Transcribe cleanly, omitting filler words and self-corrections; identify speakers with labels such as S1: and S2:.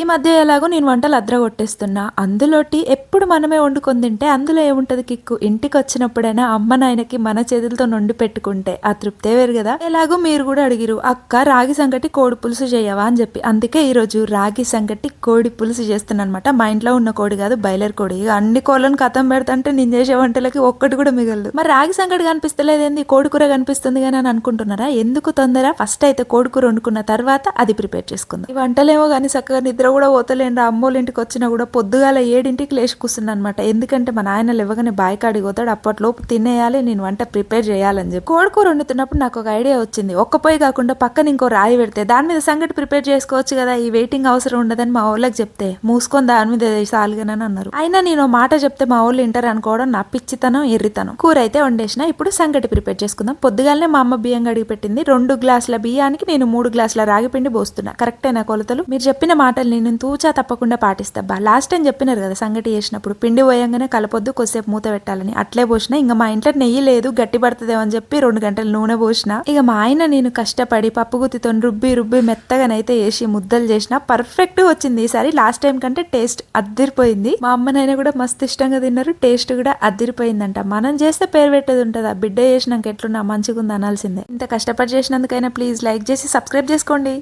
S1: ఈ మధ్య ఎలాగో నేను వంటలు అద్రగొట్టేస్తున్నా. అందులోటి ఎప్పుడు మనమే వండుకొని తింటే అందులో ఏముంటది కిక్కు. ఇంటికి వచ్చినప్పుడైనా అమ్మ నాయనకి మన చేతులతో వండి పెట్టుకుంటే ఆ తృప్తే వేరు కదా. ఎలాగో మీరు కూడా అడిగిరు, అక్క రాగి సంగటి కోడి పులుసు చేయవా అని చెప్పి. అందుకే ఈ రోజు రాగి సంగటి కోడి పులుసు చేస్తున్నా అనమాట. మా ఇంట్లో ఉన్న కోడి కాదు, బయలర్ కోడి. ఇక అన్ని కోళ్ళను కథం పెడతంటే నేను చేసే వంటలకి ఒక్కటి కూడా మిగలదు. మరి రాగి సంగటి కనిపిస్తలేదేంది, కోడి కూర కనిపిస్తుంది కానీ అని అనుకుంటున్నారా? ఎందుకు తొందర? ఫస్ట్ అయితే కోడి కూర వండుకున్న తర్వాత అది ప్రిపేర్ చేసుకుందాం. ఈ వంటలేమో కానీ చక్కగా నిద్ర కూడా పోతలేండి. అమ్మోళ్ళ ఇంటికి వచ్చినా కూడా పొద్దుగాల 7ంటికి లేచి కూర్చున్నా అనమాట. ఎందుకంటే మా నాయన లేవగానే బాయికాడికి పోతాడు. అప్పట్లోపు తినేయాలి, నేను వంట ప్రిపేర్ చేయాలని చెప్పి. కోడి కూర వండుతున్నప్పుడు నాకు ఒక ఐడియా వచ్చింది. ఒక్క పొయ్యి కాకుండా పక్కన ఇంకో రాయి పెడితే దాని మీద సంగటి ప్రిపేర్ చేసుకోవచ్చు కదా, ఈ వెయిటింగ్ అవసరం ఉండదని మా వాళ్ళకి చెప్తే మూసుకొని దాని మీద సాలుగానని అన్నారు. అయినా నేను మాట చెప్తే మా వాళ్ళు వింటారు అనుకోవడం నా పిచ్చితనం, ఎర్రితనం. కూర అయితే వండేసిన, ఇప్పుడు సంగటి ప్రిపేర్ చేసుకుందాం. పొద్దుగాలనే మా అమ్మ బియ్యం కడిగి పెట్టింది. 2 గ్లాసుల బియ్యానికి నేను 3 గ్లాసుల రాగి పిండి పోస్తున్నా. కరెక్టేనా కొలతలు? మీరు చెప్పిన మాటలు నేను తూచా తప్పకుండా పాటిస్తా. లాస్ట్ టైం చెప్పినారు కదా సంగటి చేసినప్పుడు పిండి పోయంగానే కలపొద్దు, కొద్దిసేపు మూత పెట్టాలని. అట్లే పోసిన. ఇంకా మా ఇంట్లో నెయ్యి లేదు, గట్టి పడుతుందేమో అని చెప్పి 2 గంటలు నూనె పోసిన. ఇక మా ఆయన నేను కష్టపడి పప్పు గుత్తితో రుబ్బి మెత్తగానైతే వేసి ముద్దలు చేసిన. పర్ఫెక్ట్ వచ్చింది ఈసారి. లాస్ట్ టైం కంటే టేస్ట్ అద్దిరిపోయింది. మా అమ్మనైనా కూడా మస్తు ఇష్టంగా తిన్నారు. టేస్ట్ కూడా అద్దిరిపోయిందంట. మనం చేస్తే పేరు పెట్టేది ఉంటుందా? బిడ్డ చేసినాక ఎట్లున్నా మంచిగా ఉంది అనాల్సిందే. ఇంత కష్టపడి చేసినందుకైనా ప్లీజ్ లైక్ చేసి సబ్స్క్రైబ్ చేసుకోండి.